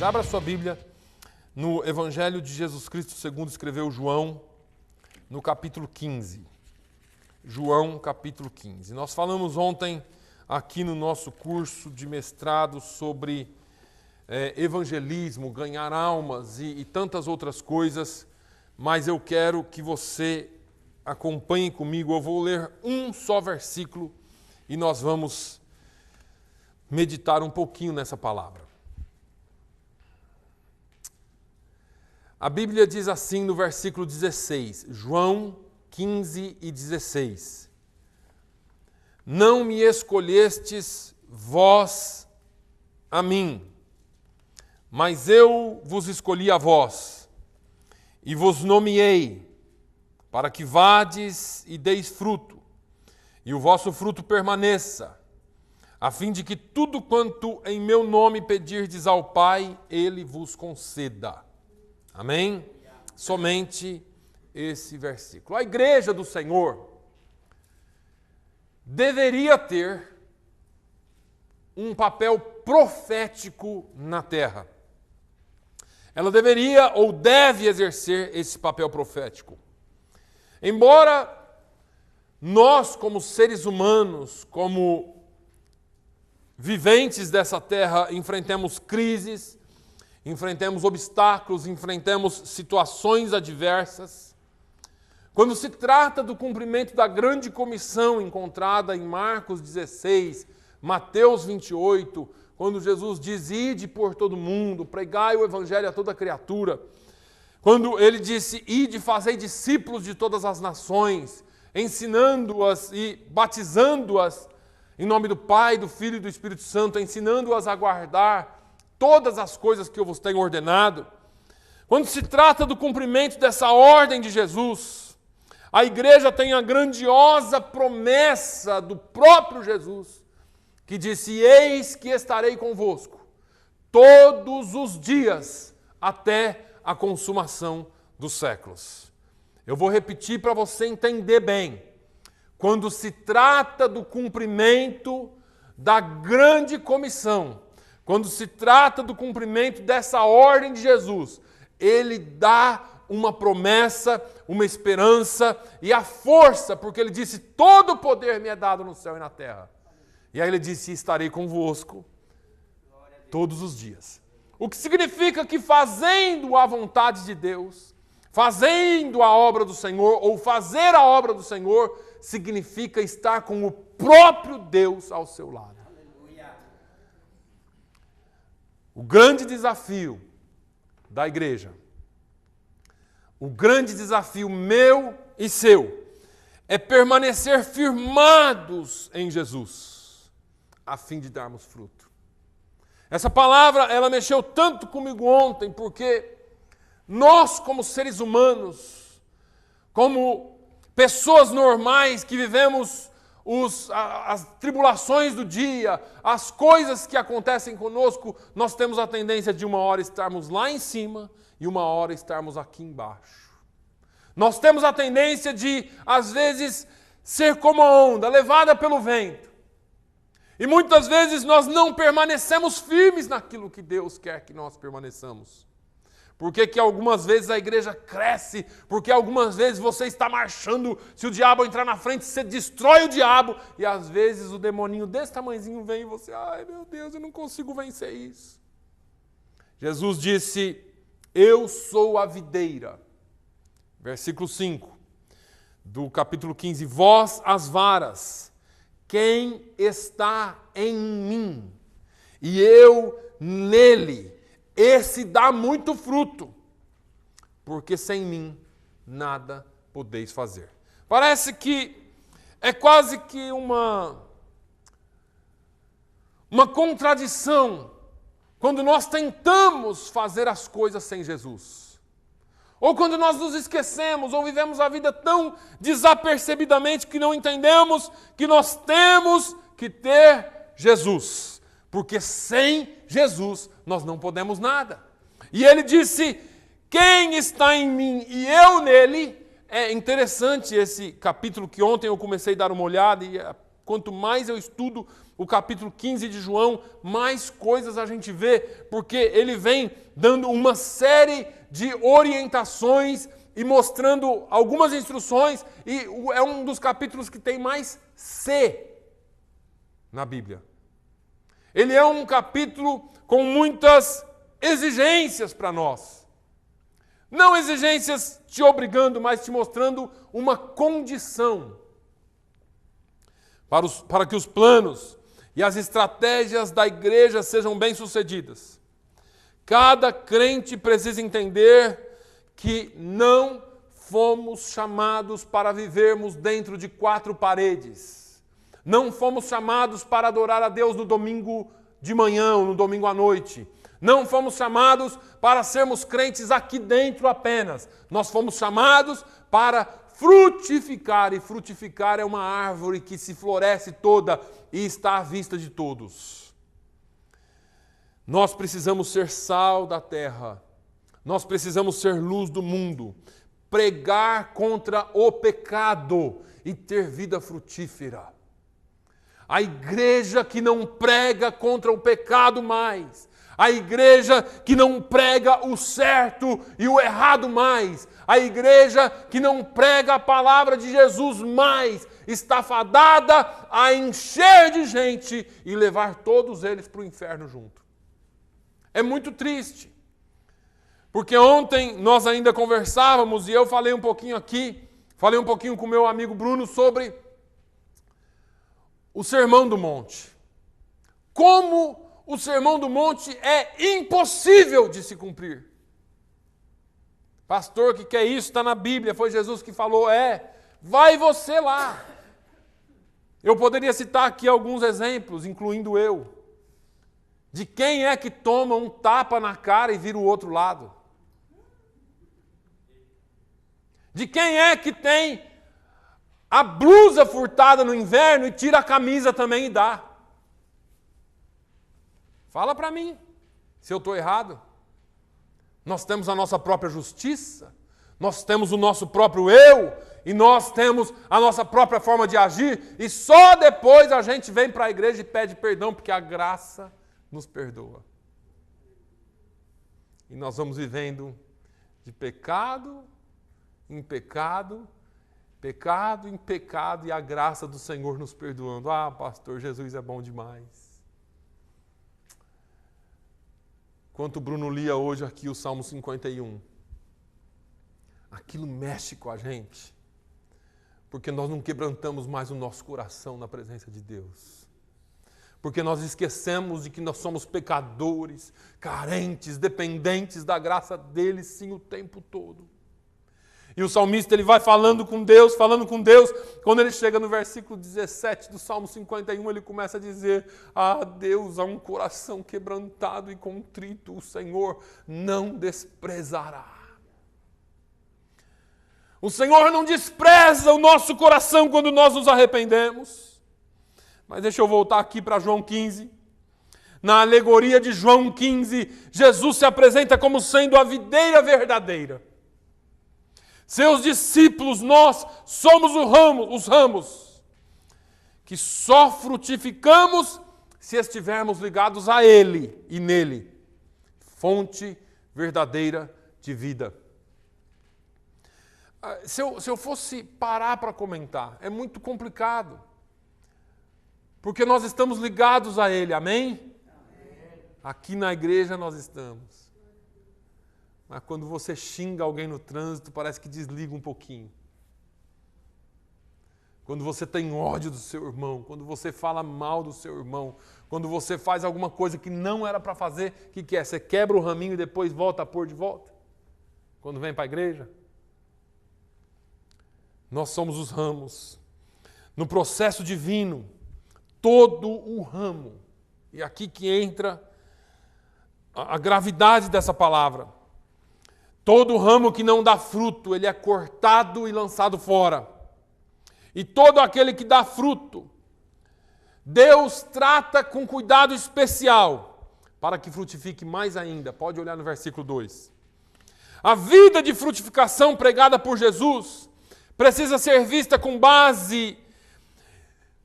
16. Abra sua Bíblia no Evangelho de Jesus Cristo segundo escreveu João, no capítulo 15. João, capítulo 15. Nós falamos ontem aqui no nosso curso de mestrado sobre evangelismo, ganhar almas e tantas outras coisas, mas eu quero que você acompanhe comigo. Eu vou ler um só versículo e nós vamos meditar um pouquinho nessa palavra. A Bíblia diz assim no versículo 16, João 15 e 16. Não me escolhestes vós a mim, mas eu vos escolhi a vós, e vos nomeei, para que vades e deis fruto, e o vosso fruto permaneça, a fim de que tudo quanto em meu nome pedirdes ao Pai, Ele vos conceda. Amém? Somente esse versículo. A igreja do Senhor deveria ter um papel profético na terra. Ela deveria ou deve exercer esse papel profético. Embora nós, como seres humanos, como viventes dessa terra, enfrentemos crises, enfrentemos obstáculos, enfrentemos situações adversas. Quando se trata do cumprimento da grande comissão encontrada em Marcos 16, Mateus 28, quando Jesus diz, ide por todo mundo, pregai o evangelho a toda criatura. Quando ele disse, ide, fazei discípulos de todas as nações, ensinando-as e batizando-as em nome do Pai, do Filho e do Espírito Santo, ensinando-as a guardar todas as coisas que eu vos tenho ordenado. Quando se trata do cumprimento dessa ordem de Jesus, a igreja tem a grandiosa promessa do próprio Jesus, que disse, eis que estarei convosco todos os dias até a consumação dos séculos. Eu vou repetir para você entender bem. Quando se trata do cumprimento da grande comissão, quando se trata do cumprimento dessa ordem de Jesus, ele dá uma promessa, uma esperança e a força, porque ele disse, todo o poder me é dado no céu e na terra. E aí ele disse, estarei convosco todos os dias. O que significa que fazendo a vontade de Deus, fazendo a obra do Senhor, ou fazer a obra do Senhor, significa estar com o próprio Deus ao seu lado. O grande desafio da igreja, o grande desafio meu e seu, é permanecer firmados em Jesus, a fim de darmos fruto. Essa palavra, ela mexeu tanto comigo ontem, porque nós, como seres humanos, como pessoas normais que vivemos as tribulações do dia, as coisas que acontecem conosco, nós temos a tendência de uma hora estarmos lá em cima e uma hora estarmos aqui embaixo. Nós temos a tendência de, às vezes, ser como a onda, levada pelo vento. E muitas vezes nós não permanecemos firmes naquilo que Deus quer que nós permaneçamos. Por que algumas vezes a igreja cresce? Porque algumas vezes você está marchando, se o diabo entrar na frente, você destrói o diabo, e às vezes o demoninho desse tamanhozinho vem e você, ai meu Deus, eu não consigo vencer isso. Jesus disse, eu sou a videira. Versículo 5 do capítulo 15, vós as varas, quem está em mim, e eu nele, esse dá muito fruto, porque sem mim nada podeis fazer. Parece que é quase que uma contradição quando nós tentamos fazer as coisas sem Jesus. Ou quando nós nos esquecemos, ou vivemos a vida tão desapercebidamente que não entendemos que nós temos que ter Jesus. Porque sem Jesus nós não podemos nada. E ele disse, quem está em mim e eu nele. É interessante esse capítulo que ontem eu comecei a dar uma olhada e quanto mais eu estudo o capítulo 15 de João, mais coisas a gente vê, porque ele vem dando uma série de orientações e mostrando algumas instruções, e é um dos capítulos que tem mais C na Bíblia. Ele é um capítulo com muitas exigências para nós. Não exigências te obrigando, mas te mostrando uma condição para que os planos e as estratégias da igreja sejam bem-sucedidas. Cada crente precisa entender que não fomos chamados para vivermos dentro de 4 paredes. Não fomos chamados para adorar a Deus no domingo de manhã ou no domingo à noite. Não fomos chamados para sermos crentes aqui dentro apenas. Nós fomos chamados para frutificar, e frutificar é uma árvore que se floresce toda e está à vista de todos. Nós precisamos ser sal da terra. Nós precisamos ser luz do mundo, pregar contra o pecado e ter vida frutífera. A igreja que não prega contra o pecado mais, a igreja que não prega o certo e o errado mais, a igreja que não prega a palavra de Jesus mais, está fadada a encher de gente e levar todos eles para o inferno junto. É muito triste. Porque ontem nós ainda conversávamos e eu falei um pouquinho aqui, falei um pouquinho com o meu amigo Bruno sobre o Sermão do Monte. Como o Sermão do Monte é impossível de se cumprir. Pastor, que é isso? Está na Bíblia, foi Jesus que falou, vai você lá. Eu poderia citar aqui alguns exemplos, incluindo eu, de quem é que toma um tapa na cara e vira o outro lado. De quem é que tem a blusa furtada no inverno e tira a camisa também e dá? Fala para mim, se eu estou errado. Nós temos a nossa própria justiça, nós temos o nosso próprio eu, e nós temos a nossa própria forma de agir, e só depois a gente vem para a igreja e pede perdão, porque a graça nos perdoa. E nós vamos vivendo de pecado em pecado, pecado em pecado, e a graça do Senhor nos perdoando. Ah, pastor, Jesus é bom demais. Enquanto o Bruno lia hoje aqui o Salmo 51, aquilo mexe com a gente, porque nós não quebrantamos mais o nosso coração na presença de Deus. Porque nós esquecemos de que nós somos pecadores, carentes, dependentes da graça dele, sim, o tempo todo. E o salmista ele vai falando com Deus, quando ele chega no versículo 17 do Salmo 51, ele começa a dizer, ah, Deus, há um coração quebrantado e contrito, o Senhor não desprezará. O Senhor não despreza o nosso coração quando nós nos arrependemos. Mas deixa eu voltar aqui para João 15. Na alegoria de João 15, Jesus se apresenta como sendo a videira verdadeira. Seus discípulos, nós somos os ramos, que só frutificamos se estivermos ligados a Ele e nele, fonte verdadeira de vida. Se eu fosse parar para comentar, é muito complicado, porque nós estamos ligados a Ele, amém? Aqui na igreja nós estamos. Mas quando você xinga alguém no trânsito, parece que desliga um pouquinho. Quando você tem ódio do seu irmão, quando você fala mal do seu irmão, quando você faz alguma coisa que não era para fazer, o que é? Você quebra o raminho e depois volta a pôr de volta? Quando vem para a igreja? Nós somos os ramos. No processo divino, todo o ramo, e aqui que entra a gravidade dessa palavra. Todo ramo que não dá fruto, ele é cortado e lançado fora. E todo aquele que dá fruto, Deus trata com cuidado especial, para que frutifique mais ainda. Pode olhar no versículo 2. A vida de frutificação pregada por Jesus precisa ser vista com base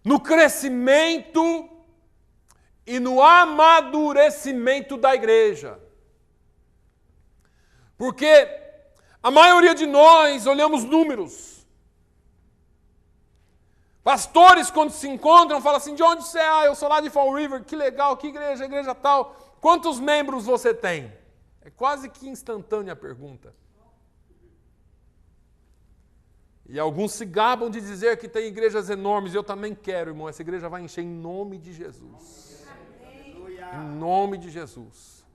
no crescimento e no amadurecimento da igreja. Porque a maioria de nós olhamos números. Pastores, quando se encontram, falam assim, de onde você é? Ah, eu sou lá de Fall River, que legal, que igreja tal. Quantos membros você tem? É quase que instantânea a pergunta. E alguns se gabam de dizer que tem igrejas enormes. Eu também quero, irmão. Essa igreja vai encher em nome de Jesus. Em nome de Jesus.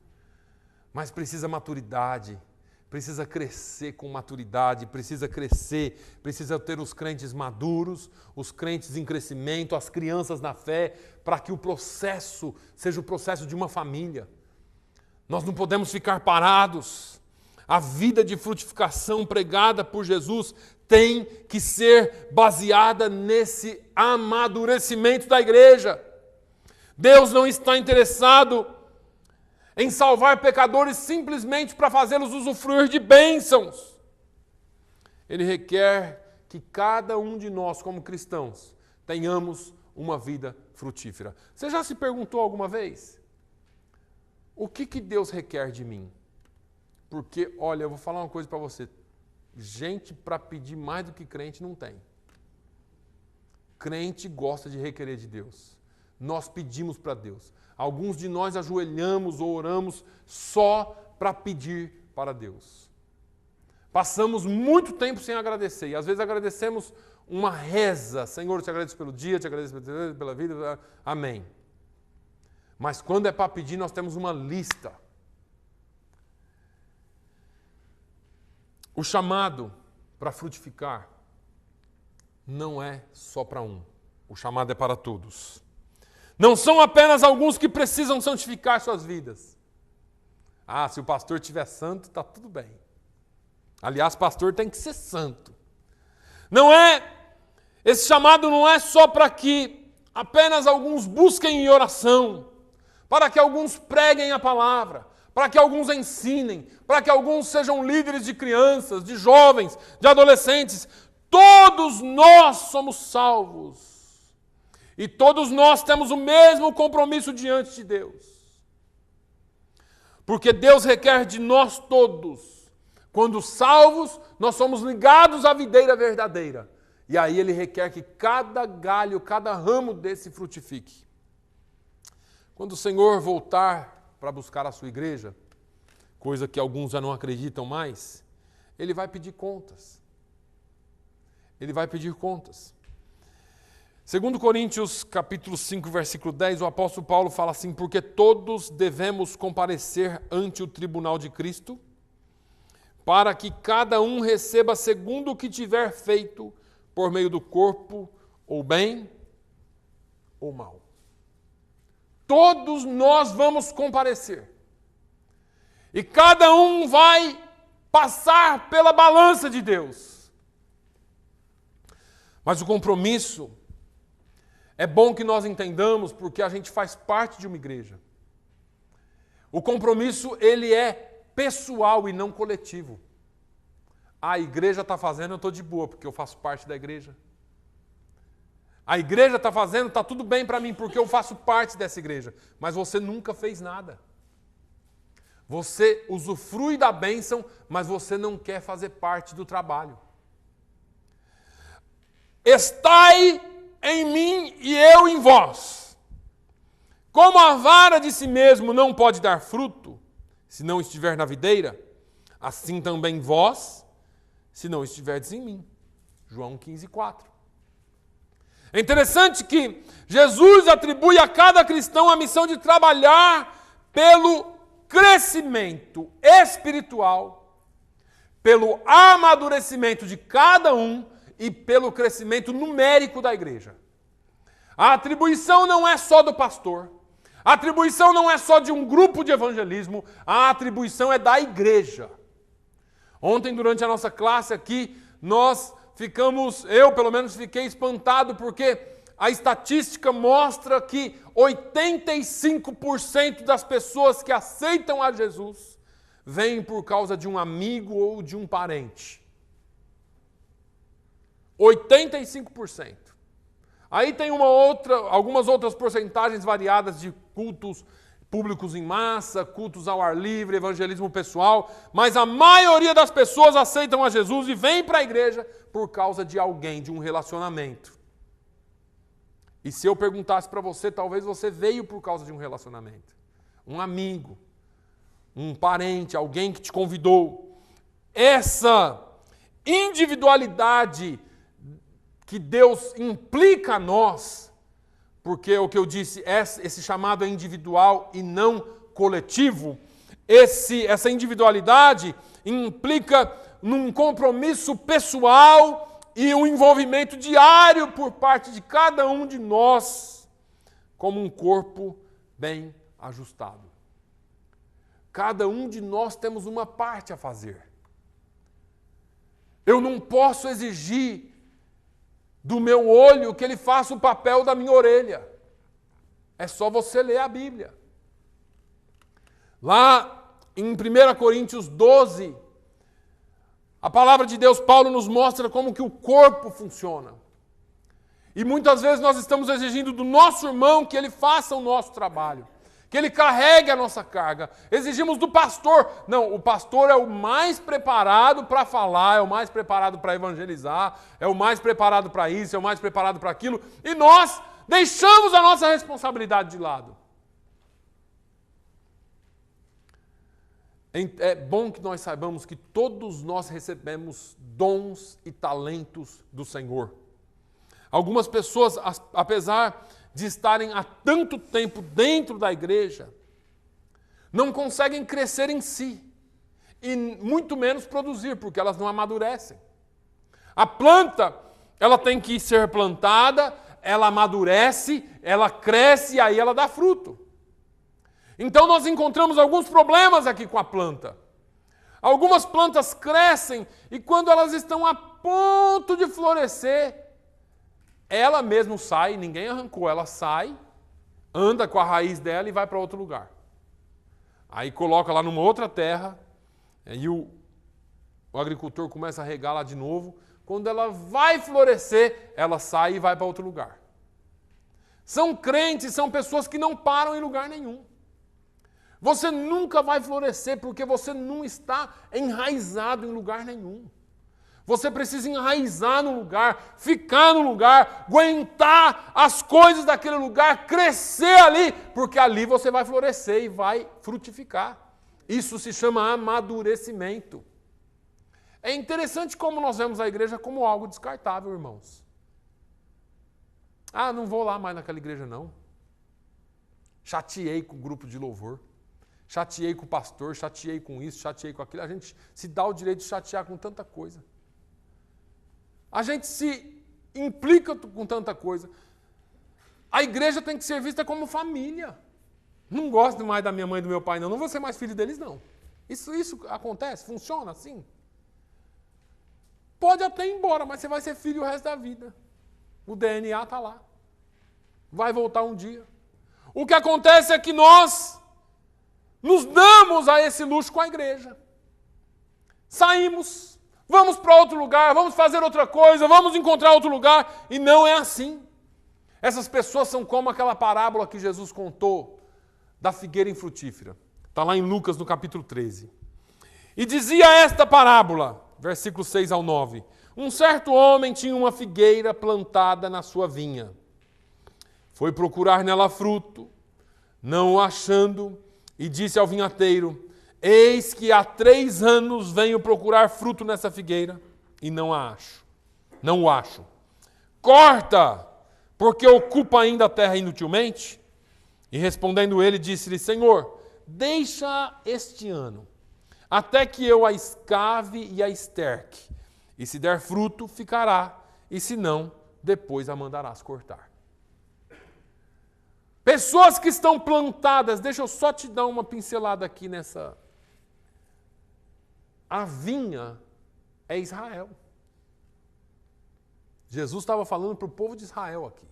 Mas precisa maturidade. Precisa crescer com maturidade. Precisa crescer. Precisa ter os crentes maduros, os crentes em crescimento, as crianças na fé, para que o processo seja o processo de uma família. Nós não podemos ficar parados. A vida de frutificação pregada por Jesus tem que ser baseada nesse amadurecimento da igreja. Deus não está interessado em salvar pecadores simplesmente para fazê-los usufruir de bênçãos. Ele requer que cada um de nós, como cristãos, tenhamos uma vida frutífera. Você já se perguntou alguma vez? O que Deus requer de mim? Porque, olha, eu vou falar uma coisa para você. Gente para pedir mais do que crente não tem. Crente gosta de requerer de Deus. Nós pedimos para Deus. Alguns de nós ajoelhamos ou oramos só para pedir para Deus. Passamos muito tempo sem agradecer. E às vezes agradecemos uma reza. Senhor, eu te agradeço pelo dia, te agradeço pela vida. Amém. Mas quando é para pedir, nós temos uma lista. O chamado para frutificar não é só para um. O chamado é para todos. Não são apenas alguns que precisam santificar suas vidas. Ah, se o pastor estiver santo, está tudo bem. Aliás, pastor tem que ser santo. Esse chamado não é só para que apenas alguns busquem em oração, para que alguns preguem a palavra, para que alguns ensinem, para que alguns sejam líderes de crianças, de jovens, de adolescentes. Todos nós somos salvos. E todos nós temos o mesmo compromisso diante de Deus. Porque Deus requer de nós todos. Quando salvos, nós somos ligados à videira verdadeira. E aí Ele requer que cada galho, cada ramo desse frutifique. Quando o Senhor voltar para buscar a sua igreja, coisa que alguns já não acreditam mais, Ele vai pedir contas. Ele vai pedir contas. 2 Coríntios, capítulo 5, versículo 10, o apóstolo Paulo fala assim, porque todos devemos comparecer ante o tribunal de Cristo, para que cada um receba segundo o que tiver feito, por meio do corpo, ou bem, ou mal. Todos nós vamos comparecer. E cada um vai passar pela balança de Deus. Mas o compromisso é bom que nós entendamos porque a gente faz parte de uma igreja. O compromisso, ele é pessoal e não coletivo. A igreja está fazendo, eu estou de boa, porque eu faço parte da igreja. A igreja está fazendo, está tudo bem para mim, porque eu faço parte dessa igreja. Mas você nunca fez nada. Você usufrui da bênção, mas você não quer fazer parte do trabalho. Estai em mim e eu em vós. Como a vara de si mesmo não pode dar fruto, se não estiver na videira, assim também vós, se não estiverdes em mim. João 15, 4. É interessante que Jesus atribui a cada cristão a missão de trabalhar pelo crescimento espiritual, pelo amadurecimento de cada um e pelo crescimento numérico da igreja. A atribuição não é só do pastor, a atribuição não é só de um grupo de evangelismo, a atribuição é da igreja. Ontem, durante a nossa classe aqui, eu pelo menos fiquei espantado porque a estatística mostra que 85% das pessoas que aceitam a Jesus vêm por causa de um amigo ou de um parente. 85%. Aí tem algumas outras porcentagens variadas de cultos públicos em massa, cultos ao ar livre, evangelismo pessoal, mas a maioria das pessoas aceitam a Jesus e vêm para a igreja por causa de alguém, de um relacionamento. E se eu perguntasse para você, talvez você veio por causa de um relacionamento. Um amigo, um parente, alguém que te convidou. Essa individualidade que Deus implica a nós, porque o que eu disse, esse chamado é individual e não coletivo, essa individualidade implica num compromisso pessoal e um envolvimento diário por parte de cada um de nós, como um corpo bem ajustado. Cada um de nós temos uma parte a fazer. Eu não posso exigir do meu olho que ele faça o papel da minha orelha. É só você ler a Bíblia. Lá em 1 Coríntios 12, a palavra de Deus, Paulo nos mostra como que o corpo funciona. E muitas vezes nós estamos exigindo do nosso irmão que ele faça o nosso trabalho, que ele carregue a nossa carga. Exigimos do pastor. Não, o pastor é o mais preparado para falar, é o mais preparado para evangelizar, é o mais preparado para isso, é o mais preparado para aquilo. E nós deixamos a nossa responsabilidade de lado. É bom que nós saibamos que todos nós recebemos dons e talentos do Senhor. Algumas pessoas, apesar de estarem há tanto tempo dentro da igreja, não conseguem crescer em si e muito menos produzir, porque elas não amadurecem. A planta, ela tem que ser plantada, ela amadurece, ela cresce e aí ela dá fruto. Então nós encontramos alguns problemas aqui com a planta. Algumas plantas crescem e quando elas estão a ponto de florescer, ela mesmo sai, ninguém arrancou, ela sai, anda com a raiz dela e vai para outro lugar. Aí coloca lá numa outra terra, e o agricultor começa a regar lá de novo. Quando ela vai florescer, ela sai e vai para outro lugar. São crentes, são pessoas que não param em lugar nenhum. Você nunca vai florescer porque você não está enraizado em lugar nenhum. Você precisa enraizar no lugar, ficar no lugar, aguentar as coisas daquele lugar, crescer ali, porque ali você vai florescer e vai frutificar. Isso se chama amadurecimento. É interessante como nós vemos a igreja como algo descartável, irmãos. Ah, não vou lá mais naquela igreja não. Chateei com o grupo de louvor. Chateei com o pastor, chateei com isso, chateei com aquilo. A gente se dá o direito de chatear com tanta coisa. A gente se implica com tanta coisa. A igreja tem que ser vista como família. Não gosto mais da minha mãe e do meu pai, não. Não vou ser mais filho deles, não. Isso acontece? Funciona assim? Pode até ir embora, mas você vai ser filho o resto da vida. O DNA está lá. Vai voltar um dia. O que acontece é que nós nos damos a esse luxo com a igreja. Saímos. Vamos para outro lugar, vamos fazer outra coisa, vamos encontrar outro lugar. E não é assim. Essas pessoas são como aquela parábola que Jesus contou da figueira infrutífera. Está lá em Lucas, no capítulo 13. E dizia esta parábola, versículos 6 ao 9. Um certo homem tinha uma figueira plantada na sua vinha. Foi procurar nela fruto, não o achando, e disse ao vinhateiro: eis que há 3 anos venho procurar fruto nessa figueira e não a acho. Não o acho. Corta, porque ocupa ainda a terra inutilmente. E respondendo ele, disse-lhe: Senhor, deixa este ano, até que eu a escave e a esterque. E se der fruto, ficará, e se não, depois a mandarás cortar. Pessoas que estão plantadas, deixa eu só te dar uma pincelada aqui nessa. A vinha é Israel. Jesus estava falando para o povo de Israel aqui.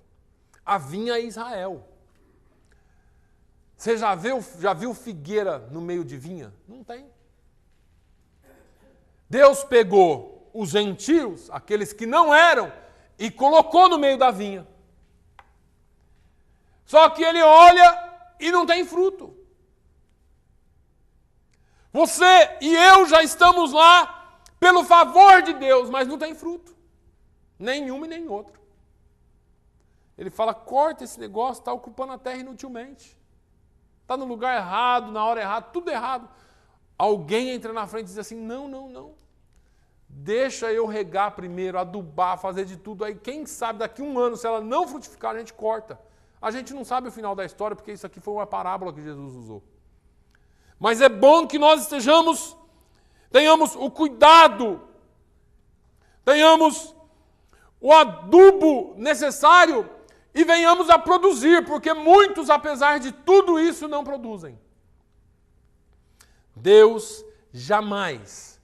A vinha é Israel. Você já viu figueira no meio de vinha? Não tem. Deus pegou os gentios, aqueles que não eram, e colocou no meio da vinha. Só que ele olha e não tem fruto. Você e eu já estamos lá pelo favor de Deus, mas não tem fruto. Nenhum e nem outro. Ele fala, corta esse negócio, está ocupando a terra inutilmente. Está no lugar errado, na hora errada, tudo errado. Alguém entra na frente e diz assim, não. Deixa eu regar primeiro, adubar, fazer de tudo. Aí quem sabe daqui a um ano, se ela não frutificar, a gente corta. A gente não sabe o final da história, porque isso aqui foi uma parábola que Jesus usou. Mas é bom que nós tenhamos o cuidado, tenhamos o adubo necessário e venhamos a produzir, porque muitos, apesar de tudo isso, não produzem. Deus jamais,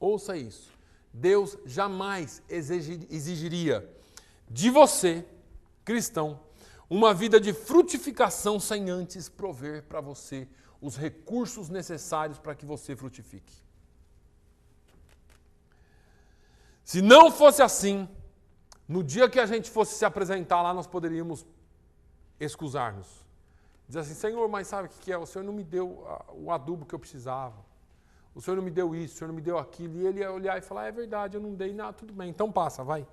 ouça isso, Deus jamais exigiria de você, cristão, uma vida de frutificação sem antes prover para você os recursos necessários para que você frutifique. Se não fosse assim, no dia que a gente fosse se apresentar lá, nós poderíamos excusar-nos. Dizer assim, Senhor, mas sabe o que é? O Senhor não me deu o adubo que eu precisava. O Senhor não me deu isso, o Senhor não me deu aquilo. E ele ia olhar e falar, é verdade, eu não dei nada, tudo bem, então passa, vai.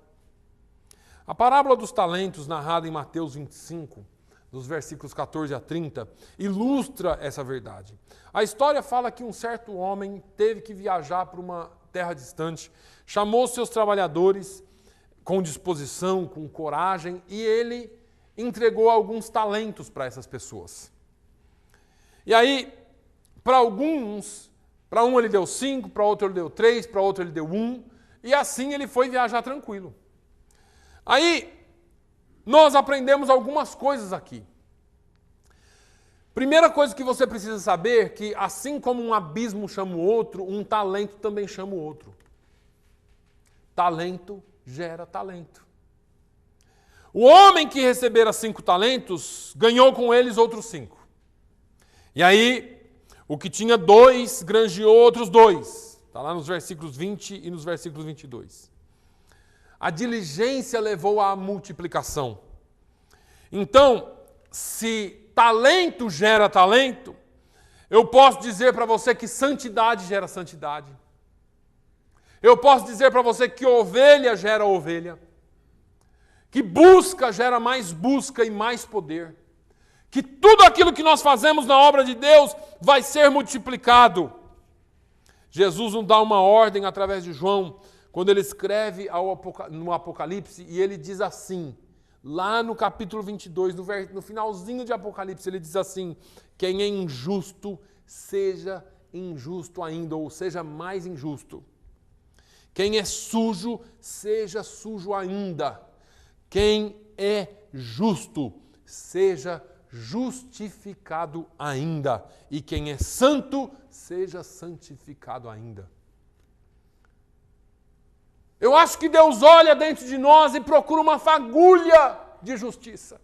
A parábola dos talentos, narrada em Mateus 25, dos versículos 14 a 30, ilustra essa verdade. A história fala que um certo homem teve que viajar para uma terra distante, chamou seus trabalhadores com disposição, com coragem, e ele entregou alguns talentos para essas pessoas. E aí, para um ele deu 5, para outro ele deu 3, para outro ele deu 1, e assim ele foi viajar tranquilo. Aí, nós aprendemos algumas coisas aqui. Primeira coisa que você precisa saber é que, assim como um abismo chama o outro, um talento também chama o outro. Talento gera talento. O homem que recebera 5 talentos, ganhou com eles outros 5. E aí, o que tinha 2, granjeou outros 2. Está lá nos versículos 20 e nos versículos 22. A diligência levou à multiplicação. Então, se talento gera talento, eu posso dizer para você que santidade gera santidade. Eu posso dizer para você que ovelha gera ovelha. Que busca gera mais busca e mais poder. Que tudo aquilo que nós fazemos na obra de Deus vai ser multiplicado. Jesus nos dá uma ordem através de João, quando ele escreve no Apocalipse, e ele diz assim, lá no capítulo 22, no finalzinho de Apocalipse, ele diz assim, quem é injusto, seja injusto ainda, ou seja mais injusto. Quem é sujo, seja sujo ainda. Quem é justo, seja justificado ainda. E quem é santo, seja santificado ainda. Eu acho que Deus olha dentro de nós e procura uma fagulha de justiça.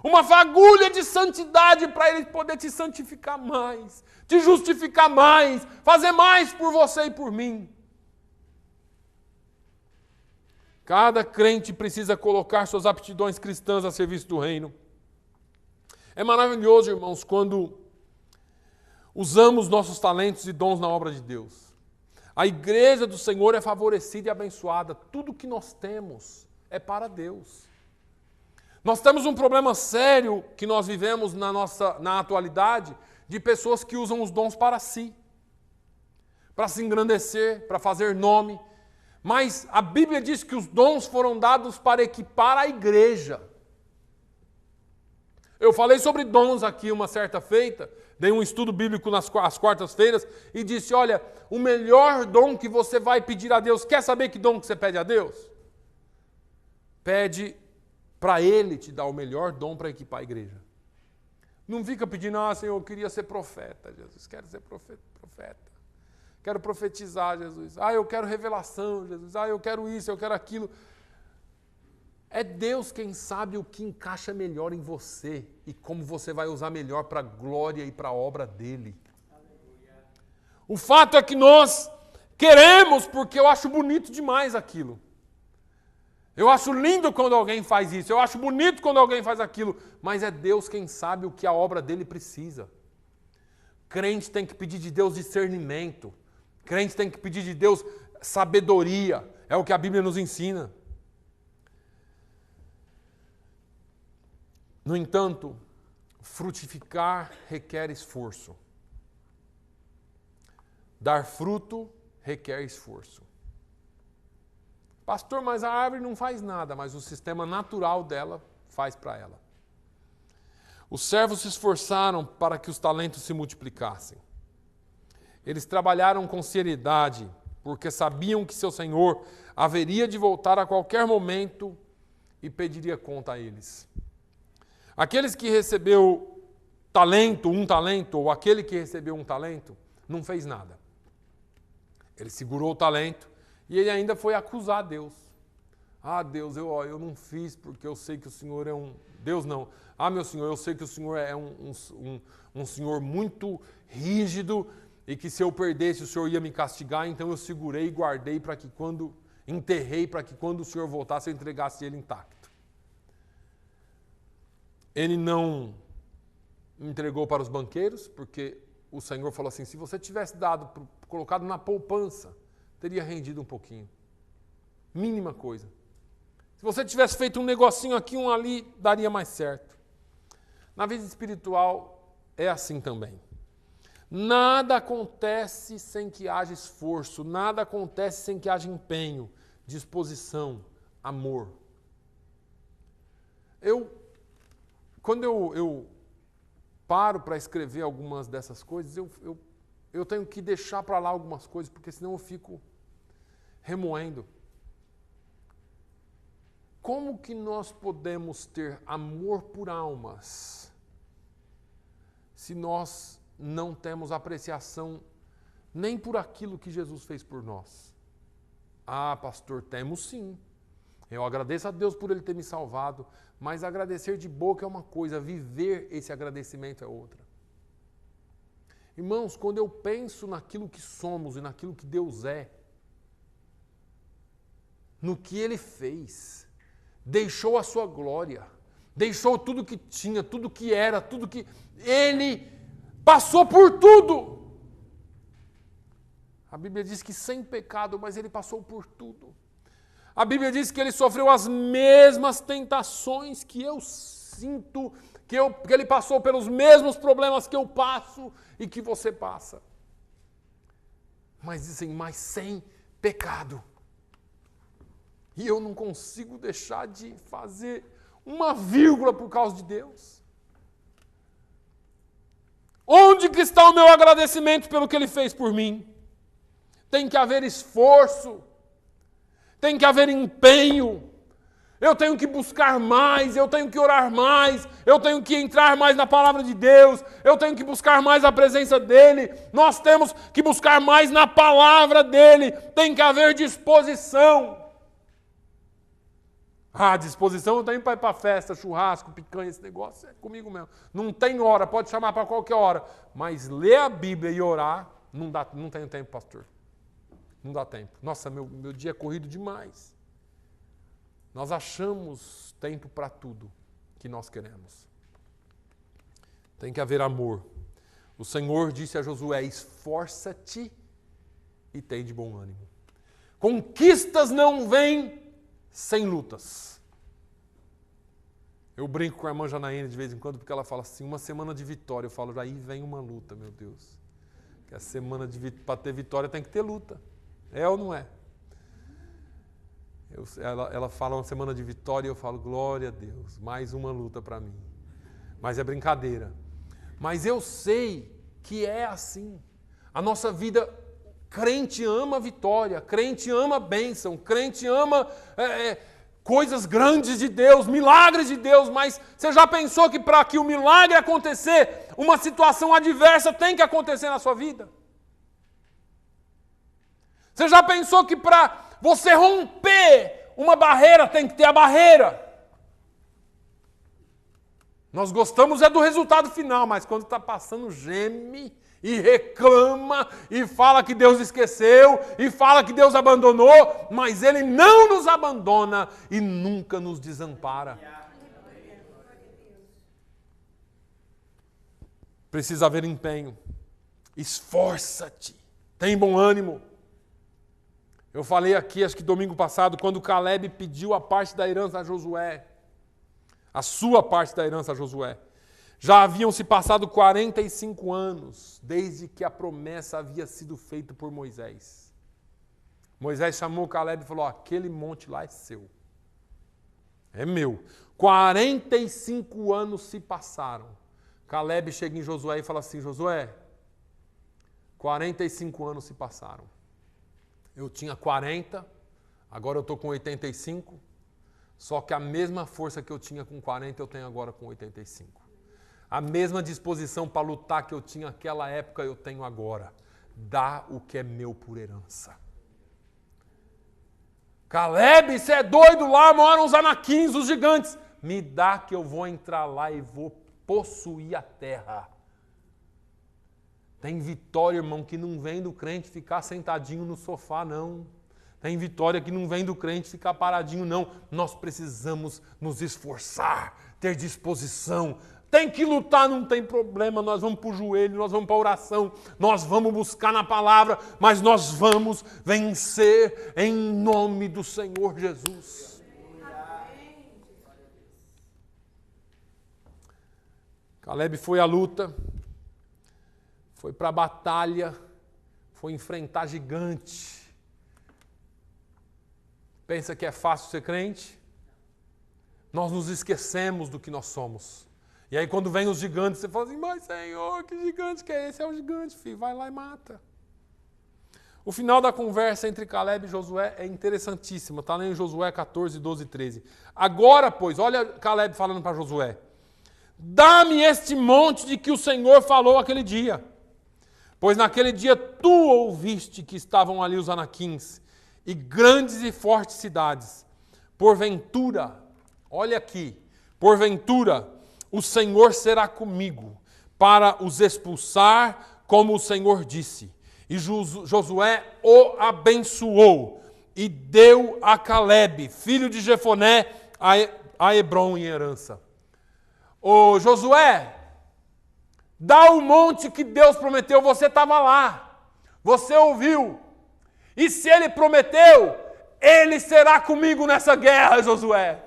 Uma fagulha de santidade para Ele poder te santificar mais, te justificar mais, fazer mais por você e por mim. Cada crente precisa colocar suas aptidões cristãs a serviço do reino. É maravilhoso, irmãos, quando usamos nossos talentos e dons na obra de Deus. A igreja do Senhor é favorecida e abençoada. Tudo que nós temos é para Deus. Nós temos um problema sério que nós vivemos na atualidade de pessoas que usam os dons para si, para se engrandecer, para fazer nome. Mas a Bíblia diz que os dons foram dados para equipar a igreja. Eu falei sobre dons aqui uma certa feita, dei um estudo bíblico às quartas-feiras e disse, olha, o melhor dom que você vai pedir a Deus, quer saber que dom que você pede a Deus? Pede para Ele te dar o melhor dom para equipar a igreja. Não fica pedindo, Senhor, eu queria ser profeta, Jesus, quero ser profeta. Quero profetizar, Jesus. Eu quero revelação, Jesus. Eu quero isso, eu quero aquilo. É Deus quem sabe o que encaixa melhor em você e como você vai usar melhor para a glória e para a obra dEle. O fato é que nós queremos, porque eu acho bonito demais aquilo. Eu acho lindo quando alguém faz isso, eu acho bonito quando alguém faz aquilo, mas é Deus quem sabe o que a obra dele precisa. Crente tem que pedir de Deus discernimento, crente tem que pedir de Deus sabedoria, é o que a Bíblia nos ensina. No entanto, frutificar requer esforço. Dar fruto requer esforço. Pastor, mas a árvore não faz nada, mas o sistema natural dela faz para ela. Os servos se esforçaram para que os talentos se multiplicassem. Eles trabalharam com seriedade, porque sabiam que seu senhor haveria de voltar a qualquer momento e pediria conta a eles. Aqueles que recebeu um talento, ou aquele que recebeu um talento, não fez nada. Ele segurou o talento e ele ainda foi acusar Deus. Ah, Deus, eu não fiz porque eu sei que o Senhor é um... Deus não. Ah, meu Senhor, eu sei que o Senhor é um Senhor muito rígido e que se eu perdesse o Senhor ia me castigar, então eu segurei e guardei para que enterrei para que quando o Senhor voltasse eu entregasse ele intacto. Ele não entregou para os banqueiros, porque o Senhor falou assim, se você tivesse colocado na poupança, teria rendido um pouquinho. Mínima coisa. Se você tivesse feito um negocinho aqui, um ali, daria mais certo. Na vida espiritual é assim também. Nada acontece sem que haja esforço, nada acontece sem que haja empenho, disposição, amor. Quando eu paro para escrever algumas dessas coisas, eu tenho que deixar para lá algumas coisas, porque senão eu fico remoendo. Como que nós podemos ter amor por almas se nós não temos apreciação nem por aquilo que Jesus fez por nós? Ah, pastor, temos sim. Eu agradeço a Deus por Ele ter me salvado, mas agradecer de boca é uma coisa, viver esse agradecimento é outra. Irmãos, quando eu penso naquilo que somos e naquilo que Deus é, no que Ele fez, deixou a sua glória, deixou tudo que tinha, tudo que era, tudo que... Ele passou por tudo. A Bíblia diz que sem pecado, mas Ele passou por tudo. A Bíblia diz que Ele sofreu as mesmas tentações que eu sinto, que Ele passou pelos mesmos problemas que eu passo e que você passa. Mas dizem, mas sem pecado. E eu não consigo deixar de fazer uma vírgula por causa de Deus. Onde que está o meu agradecimento pelo que Ele fez por mim? Tem que haver esforço, tem que haver empenho. Eu tenho que buscar mais, eu tenho que orar mais, eu tenho que entrar mais na palavra de Deus, eu tenho que buscar mais a presença dEle, nós temos que buscar mais na palavra dEle, tem que haver disposição. Ah, disposição eu tenho para ir para festa, churrasco, picanha, esse negócio é comigo mesmo. Não tem hora, pode chamar para qualquer hora. Mas ler a Bíblia e orar, não tenho tempo, pastor. Não dá tempo. Nossa, meu dia é corrido demais. Nós achamos tempo para tudo que nós queremos. Tem que haver amor. O Senhor disse a Josué, esforça-te e tem de bom ânimo. Conquistas não vêm sem lutas. Eu brinco com a irmã Janaína de vez em quando, porque ela fala assim, uma semana de vitória. Eu falo, aí vem uma luta, meu Deus. Que a semana para ter vitória tem que ter luta. É ou não é? Ela fala uma semana de vitória e eu falo, glória a Deus, mais uma luta para mim. Mas é brincadeira. Mas eu sei que é assim. A nossa vida... Crente ama vitória, crente ama bênção, crente ama coisas grandes de Deus, milagres de Deus, mas você já pensou que para que o milagre acontecer, uma situação adversa tem que acontecer na sua vida? Você já pensou que para você romper uma barreira tem que ter a barreira? Nós gostamos do resultado final, mas quando está passando geme e reclama, e fala que Deus esqueceu, e fala que Deus abandonou, mas Ele não nos abandona e nunca nos desampara. Precisa haver empenho. Esforça-te. Tem bom ânimo. Eu falei aqui, acho que domingo passado, quando Caleb pediu a parte da herança a Josué, a sua parte da herança a Josué. Já haviam se passado 45 anos desde que a promessa havia sido feita por Moisés. Moisés chamou Caleb e falou, aquele monte lá é seu. É meu. 45 anos se passaram. Caleb chega em Josué e fala assim, Josué, 45 anos se passaram. Eu tinha 40, agora eu estou com 85, só que a mesma força que eu tinha com 40 eu tenho agora com 85. A mesma disposição para lutar que eu tinha naquela época eu tenho agora. Dá o que é meu por herança. Caleb, você é doido, lá moram os anaquins, os gigantes. Me dá que eu vou entrar lá e vou possuir a terra. Tem vitória, irmão, que não vem do crente ficar sentadinho no sofá, não. Tem vitória que não vem do crente ficar paradinho, não. Nós precisamos nos esforçar, ter disposição. Tem que lutar, não tem problema. Nós vamos para o joelho, nós vamos para a oração, nós vamos buscar na palavra, mas nós vamos vencer em nome do Senhor Jesus. Caleb foi à luta. Foi para a batalha, foi enfrentar gigante. Pensa que é fácil ser crente? Nós nos esquecemos do que nós somos. E aí quando vem os gigantes, você fala assim, mas Senhor, que gigante que é esse? É o gigante, filho, vai lá e mata. O final da conversa entre Caleb e Josué é interessantíssimo. Está lá em Josué 14, 12 e 13. Agora, pois, olha Caleb falando para Josué. Dá-me este monte de que o Senhor falou aquele dia. Pois naquele dia tu ouviste que estavam ali os anaquins, e grandes e fortes cidades. Porventura, olha aqui, porventura o Senhor será comigo, para os expulsar, como o Senhor disse. E Josué o abençoou, e deu a Caleb, filho de Jefoné, a Hebrom em herança. Ô Josué, dá o monte que Deus prometeu, você estava lá, você ouviu. E se Ele prometeu, Ele será comigo nessa guerra, Josué.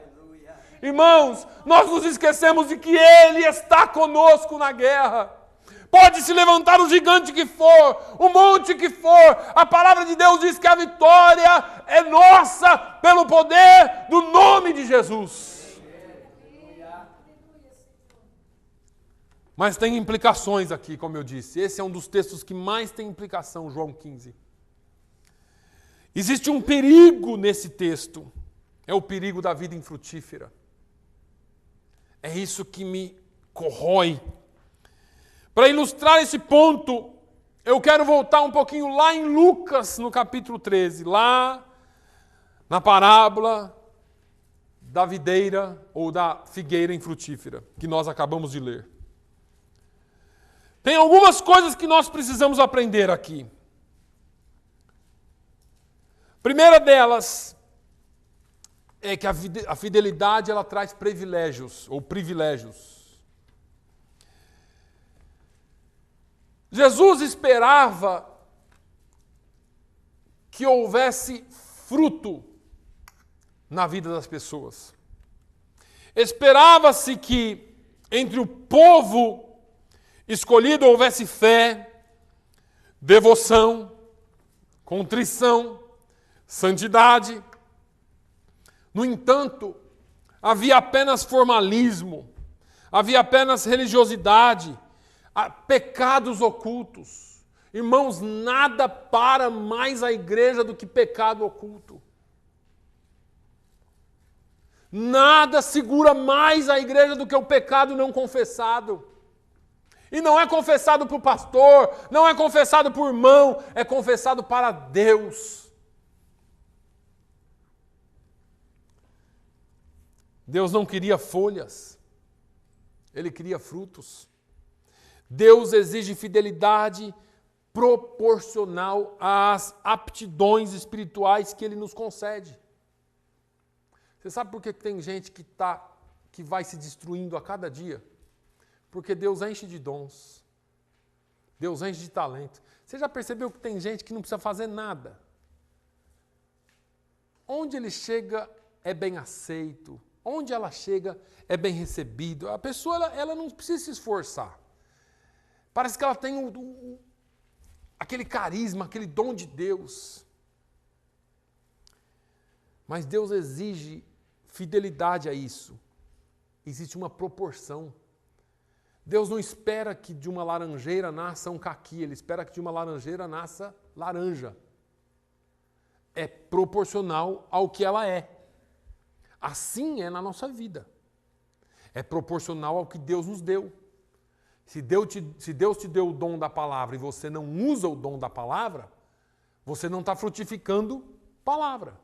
Irmãos, nós nos esquecemos de que Ele está conosco na guerra. Pode se levantar o gigante que for, o monte que for, a palavra de Deus diz que a vitória é nossa pelo poder do nome de Jesus. Mas tem implicações aqui, como eu disse. Esse é um dos textos que mais tem implicação, João 15. Existe um perigo nesse texto. É o perigo da vida infrutífera. É isso que me corrói. Para ilustrar esse ponto, eu quero voltar um pouquinho lá em Lucas, no capítulo 13. Lá na parábola da videira ou da figueira infrutífera, que nós acabamos de ler. Tem algumas coisas que nós precisamos aprender aqui. Primeira delas é que a fidelidade ela traz privilégios ou privilégios. Jesus esperava que houvesse fruto na vida das pessoas. Esperava-se que entre o povo escolhido houvesse fé, devoção, contrição, santidade. No entanto, havia apenas formalismo, havia apenas religiosidade, pecados ocultos. Irmãos, nada para mais a igreja do que pecado oculto. Nada segura mais a igreja do que o pecado não confessado. E não é confessado por pastor, não é confessado por irmão, é confessado para Deus. Deus não queria folhas, Ele queria frutos. Deus exige fidelidade proporcional às aptidões espirituais que Ele nos concede. Você sabe por que tem gente que vai se destruindo a cada dia? Porque Deus enche de dons. Deus enche de talento. Você já percebeu que tem gente que não precisa fazer nada? Onde ele chega é bem aceito. Onde ela chega é bem recebido. A pessoa ela não precisa se esforçar. Parece que ela tem aquele carisma, aquele dom de Deus. Mas Deus exige fidelidade a isso. Existe uma proporção. Deus não espera que de uma laranjeira nasça um caqui, Ele espera que de uma laranjeira nasça laranja. É proporcional ao que ela é. Assim é na nossa vida. É proporcional ao que Deus nos deu. Se Deus te deu o dom da palavra e você não usa o dom da palavra, você não está frutificando palavra.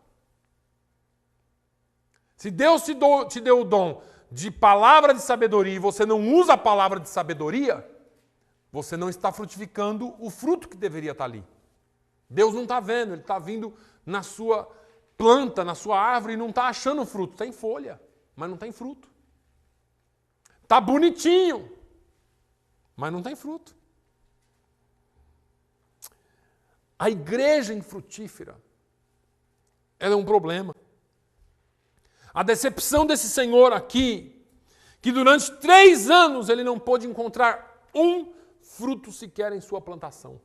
Se Deus te deu o dom de palavra de sabedoria e você não usa a palavra de sabedoria, você não está frutificando o fruto que deveria estar ali. Deus não está vendo, Ele está vindo na sua planta, na sua árvore e não está achando fruto. Tem folha, mas não tem fruto. Está bonitinho, mas não tem fruto. A igreja infrutífera, ela é um problema. A decepção desse senhor aqui, que durante 3 anos ele não pôde encontrar um fruto sequer em sua plantação.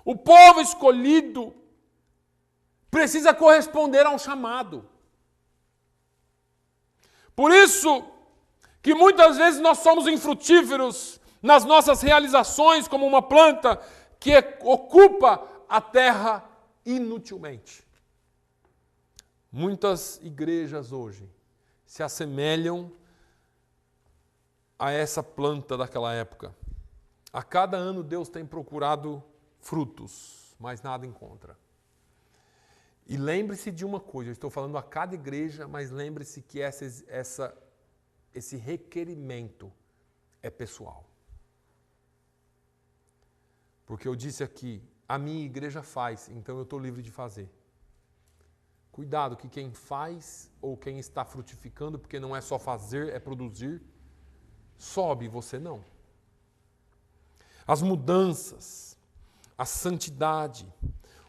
O povo escolhido precisa corresponder a um chamado. Por isso que muitas vezes nós somos infrutíferos nas nossas realizações como uma planta que ocupa a terra inutilmente. Muitas igrejas hoje se assemelham a essa planta daquela época. A cada ano Deus tem procurado frutos, mas nada encontra. E lembre-se de uma coisa, eu estou falando a cada igreja, mas lembre-se que esse requerimento é pessoal. Porque eu disse aqui, a minha igreja faz, então eu estou livre de fazer. Cuidado que quem faz ou quem está frutificando, porque não é só fazer, é produzir, sobe, você não. As mudanças, a santidade,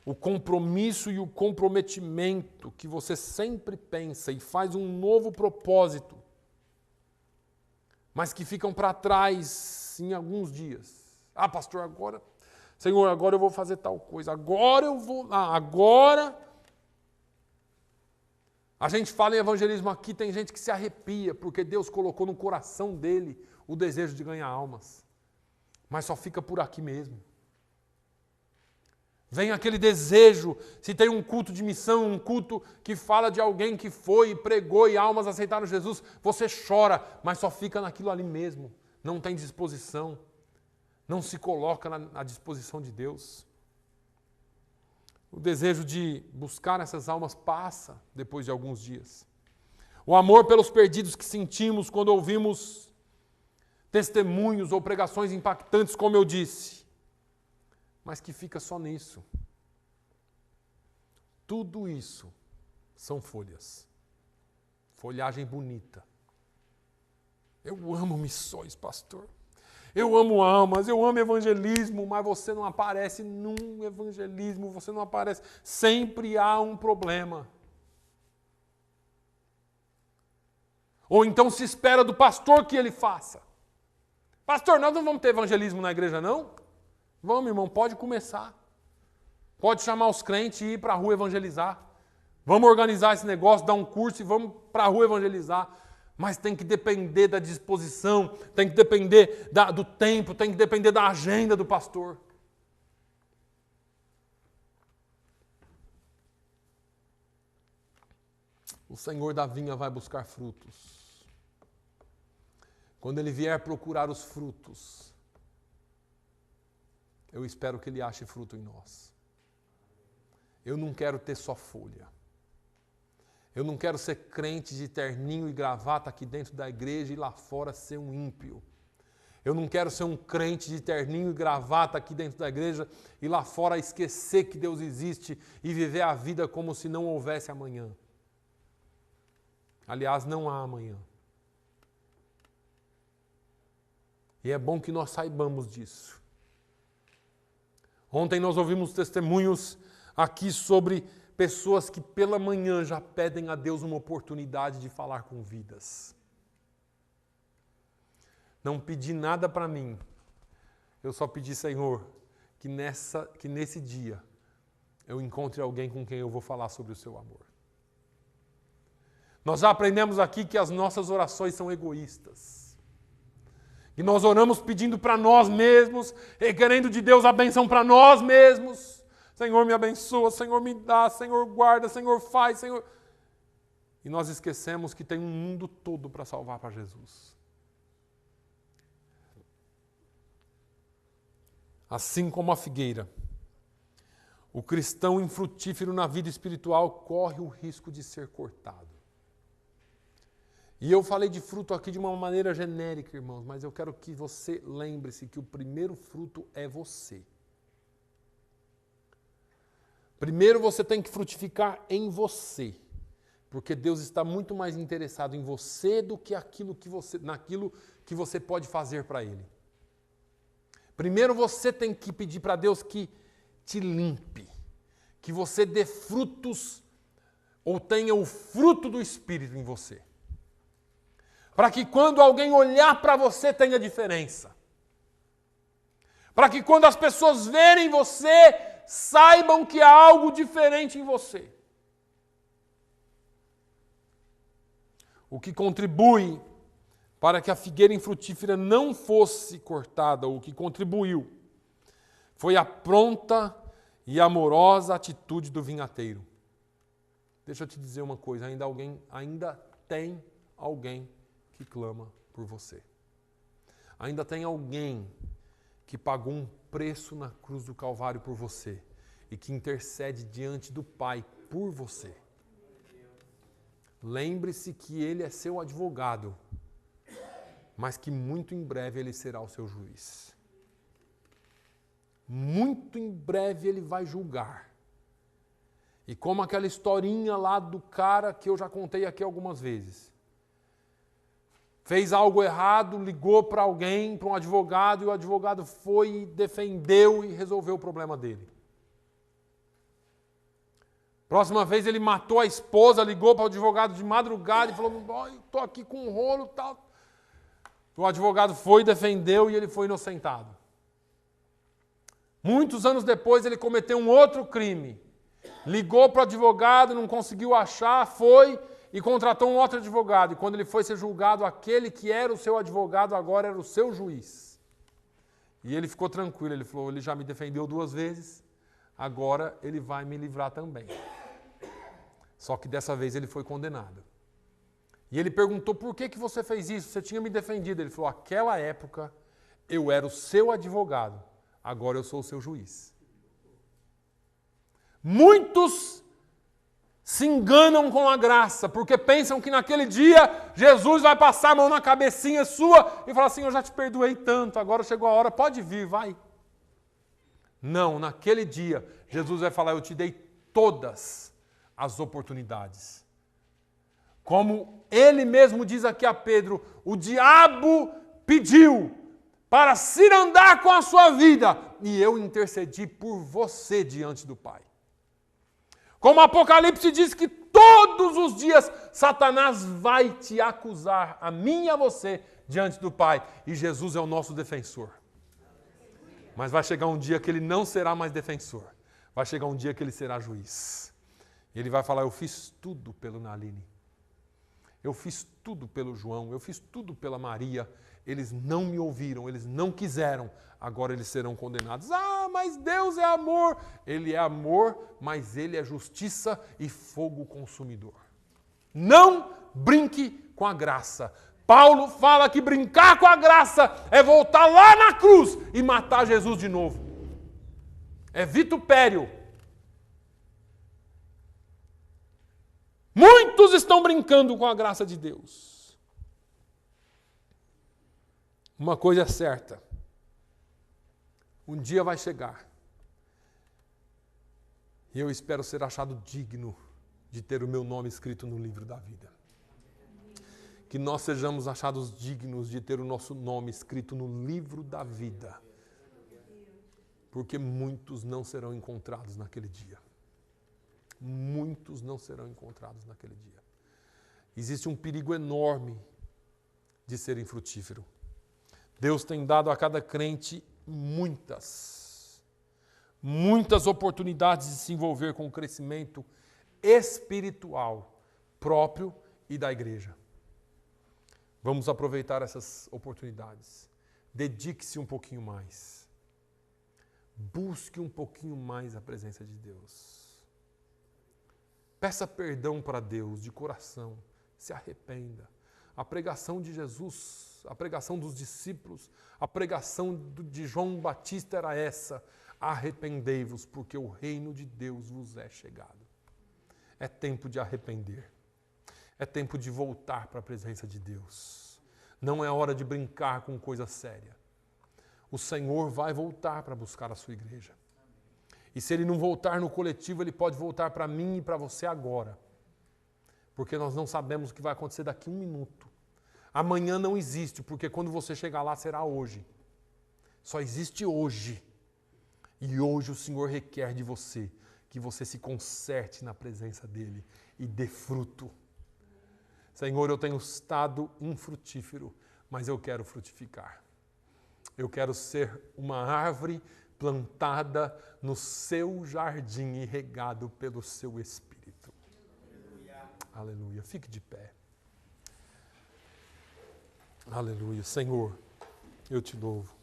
o compromisso e o comprometimento que você sempre pensa e faz um novo propósito, mas que ficam para trás em alguns dias. Ah, pastor, Senhor, agora eu vou fazer tal coisa, agora... A gente fala em evangelismo aqui, tem gente que se arrepia, porque Deus colocou no coração dele o desejo de ganhar almas. Mas só fica por aqui mesmo. Vem aquele desejo, se tem um culto de missão, um culto que fala de alguém que foi e pregou e almas aceitaram Jesus, você chora, mas só fica naquilo ali mesmo. Não tem disposição, não se coloca à disposição de Deus. O desejo de buscar essas almas passa depois de alguns dias. O amor pelos perdidos que sentimos quando ouvimos testemunhos ou pregações impactantes, como eu disse, mas que fica só nisso. Tudo isso são folhas. Folhagem bonita. Eu amo missões, pastor. Eu amo almas, eu amo evangelismo, mas você não aparece num evangelismo, você não aparece. Sempre há um problema. Ou então se espera do pastor que ele faça. Pastor, nós não vamos ter evangelismo na igreja, não? Vamos, irmão, pode começar. Pode chamar os crentes e ir para a rua evangelizar. Vamos organizar esse negócio, dar um curso e vamos para a rua evangelizar. Mas tem que depender da disposição, tem que depender do tempo, tem que depender da agenda do pastor. O Senhor da vinha vai buscar frutos. Quando Ele vier procurar os frutos, eu espero que Ele ache fruto em nós. Eu não quero ter só folha. Eu não quero ser crente de terninho e gravata aqui dentro da igreja e lá fora ser um ímpio. Eu não quero ser um crente de terninho e gravata aqui dentro da igreja e lá fora esquecer que Deus existe e viver a vida como se não houvesse amanhã. Aliás, não há amanhã. E é bom que nós saibamos disso. Ontem nós ouvimos testemunhos aqui sobre pessoas que pela manhã já pedem a Deus uma oportunidade de falar com vidas. Não pedi nada para mim. Eu só pedi, Senhor, que nesse dia eu encontre alguém com quem eu vou falar sobre o seu amor. Nós já aprendemos aqui que as nossas orações são egoístas. E nós oramos pedindo para nós mesmos, requerendo de Deus a benção para nós mesmos. Senhor, me abençoa, Senhor, me dá, Senhor, guarda, Senhor, faz, Senhor. E nós esquecemos que tem um mundo todo para salvar para Jesus. Assim como a figueira, o cristão infrutífero na vida espiritual corre o risco de ser cortado. E eu falei de fruto aqui de uma maneira genérica, irmãos, mas eu quero que você lembre-se que o primeiro fruto é você. Primeiro você tem que frutificar em você, porque Deus está muito mais interessado em você do que naquilo que você pode fazer para Ele. Primeiro você tem que pedir para Deus que te limpe, que você dê frutos ou tenha o fruto do Espírito em você. Para que quando alguém olhar para você tenha diferença. Para que quando as pessoas verem você, saibam que há algo diferente em você. O que contribui para que a figueira infrutífera não fosse cortada, ou o que contribuiu, foi a pronta e amorosa atitude do vinhateiro. Deixa eu te dizer uma coisa, ainda tem alguém que clama por você. Ainda tem alguém que pagou um preço na cruz do Calvário por você e que intercede diante do Pai por você. Lembre-se que Ele é seu advogado, mas que muito em breve Ele será o seu juiz. Muito em breve Ele vai julgar. E como aquela historinha lá do cara que eu já contei aqui algumas vezes. Fez algo errado, ligou para alguém, para um advogado, e o advogado foi, defendeu e resolveu o problema dele. Próxima vez ele matou a esposa, ligou para o advogado de madrugada e falou, estou aqui com um rolo e tal. O advogado foi, defendeu e ele foi inocentado. Muitos anos depois ele cometeu um outro crime. Ligou para o advogado, não conseguiu achar, foi e contratou um outro advogado. E quando ele foi ser julgado, aquele que era o seu advogado agora era o seu juiz. E ele ficou tranquilo, ele falou, ele já me defendeu 2 vezes, agora ele vai me livrar também. Só que dessa vez ele foi condenado. E ele perguntou, por que você fez isso? Você tinha me defendido. Ele falou, naquela época eu era o seu advogado, agora eu sou o seu juiz. Muitos se enganam com a graça, porque pensam que naquele dia Jesus vai passar a mão na cabecinha sua e falar assim, eu já te perdoei tanto, agora chegou a hora, pode vir, vai. Não, naquele dia Jesus vai falar, eu te dei todas as oportunidades. Como ele mesmo diz aqui a Pedro, o diabo pediu para se andar com a sua vida e eu intercedi por você diante do Pai. Como Apocalipse diz que todos os dias Satanás vai te acusar, a mim e a você, diante do Pai. E Jesus é o nosso defensor. Mas vai chegar um dia que ele não será mais defensor. Vai chegar um dia que ele será juiz. E ele vai falar, eu fiz tudo pelo Naline. Eu fiz tudo pelo João, eu fiz tudo pela Maria. Eles não me ouviram, eles não quiseram. Agora eles serão condenados. Ah, mas Deus é amor. Ele é amor, mas Ele é justiça e fogo consumidor. Não brinque com a graça. Paulo fala que brincar com a graça é voltar lá na cruz e matar Jesus de novo. É vitupério. Muitos estão brincando com a graça de Deus. Uma coisa é certa. Um dia vai chegar. E eu espero ser achado digno de ter o meu nome escrito no livro da vida. Que nós sejamos achados dignos de ter o nosso nome escrito no livro da vida. Porque muitos não serão encontrados naquele dia. Muitos não serão encontrados naquele dia. Existe um perigo enorme de ser infrutífero. Deus tem dado a cada crente muitas oportunidades de se envolver com o crescimento espiritual próprio e da igreja. Vamos aproveitar essas oportunidades. Dedique-se um pouquinho mais. Busque um pouquinho mais a presença de Deus. Peça perdão para Deus de coração. Se arrependa. A pregação de Jesus, a pregação dos discípulos, a pregação de João Batista era essa: arrependei-vos, porque o reino de Deus vos é chegado. É tempo de arrepender. É tempo de voltar para a presença de Deus. Não é hora de brincar com coisa séria. O Senhor vai voltar para buscar a sua igreja. E se Ele não voltar no coletivo, Ele pode voltar para mim e para você agora. Porque nós não sabemos o que vai acontecer daqui a um minuto. Amanhã não existe, porque quando você chegar lá será hoje. Só existe hoje. E hoje o Senhor requer de você que você se conserte na presença dEle e dê fruto. Senhor, eu tenho estado infrutífero, mas eu quero frutificar. Eu quero ser uma árvore plantada no seu jardim e regado pelo seu Espírito. Aleluia. Fique de pé. Aleluia. Senhor, eu te louvo.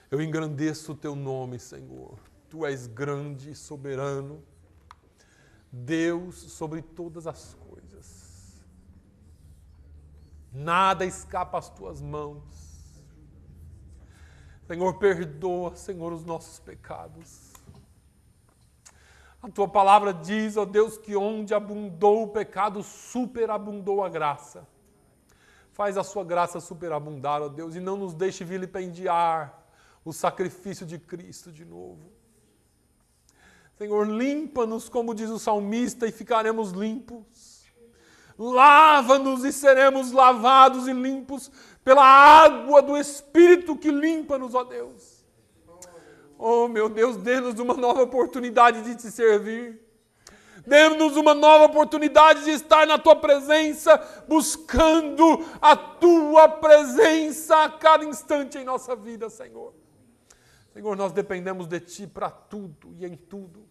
Eu engrandeço o teu nome, Senhor. Tu és grande e soberano, Deus sobre todas as coisas. Nada escapa às tuas mãos. Senhor, perdoa, Senhor, os nossos pecados. A tua palavra diz, ó Deus, que onde abundou o pecado, superabundou a graça. Faz a sua graça superabundar, ó Deus, e não nos deixe vilipendiar o sacrifício de Cristo de novo. Senhor, limpa-nos, como diz o salmista, e ficaremos limpos. Lava-nos e seremos lavados e limpos pela água do Espírito que limpa-nos, ó Deus. Oh, meu Deus, dê-nos uma nova oportunidade de te servir. Dê-nos uma nova oportunidade de estar na Tua presença, buscando a Tua presença a cada instante em nossa vida, Senhor. Senhor, nós dependemos de Ti para tudo e em tudo.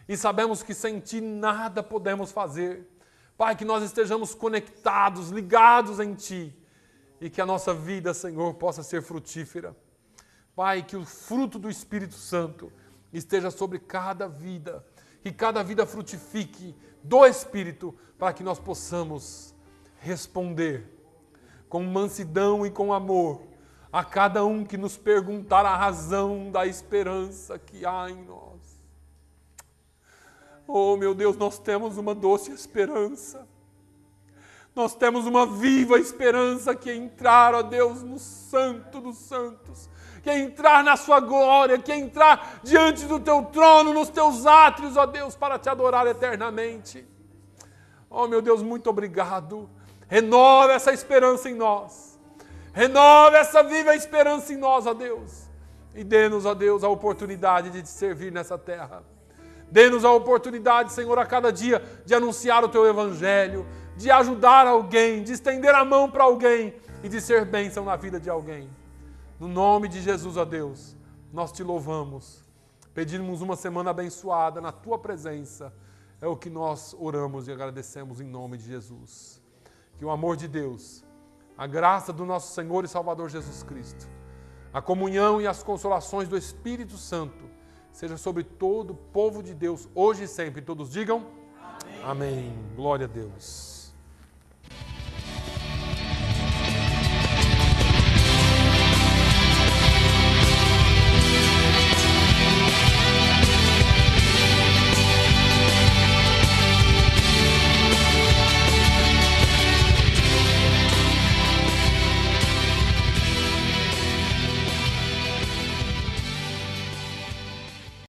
E sabemos que sem Ti nada podemos fazer. Pai, que nós estejamos conectados, ligados em Ti. E que a nossa vida, Senhor, possa ser frutífera. Pai, que o fruto do Espírito Santo esteja sobre cada vida. Que cada vida frutifique do Espírito, para que nós possamos responder com mansidão e com amor a cada um que nos perguntar a razão da esperança que há em nós. Oh, meu Deus, nós temos uma doce esperança. Nós temos uma viva esperança que é entrar, ó Deus, no Santo dos Santos. Que é entrar na sua glória, que é entrar diante do teu trono, nos teus átrios, ó Deus, para te adorar eternamente. Oh, meu Deus, muito obrigado. Renova essa esperança em nós. Renova essa viva esperança em nós, ó Deus. E dê-nos, ó Deus, a oportunidade de te servir nessa terra. Dê-nos a oportunidade, Senhor, a cada dia de anunciar o teu evangelho, de ajudar alguém, de estender a mão para alguém e de ser bênção na vida de alguém. No nome de Jesus, ó Deus, nós te louvamos. Pedimos uma semana abençoada na tua presença. É o que nós oramos e agradecemos em nome de Jesus. Que o amor de Deus, a graça do nosso Senhor e Salvador Jesus Cristo, a comunhão e as consolações do Espírito Santo seja sobre todo o povo de Deus, hoje e sempre. Todos digam amém. Amém. Glória a Deus.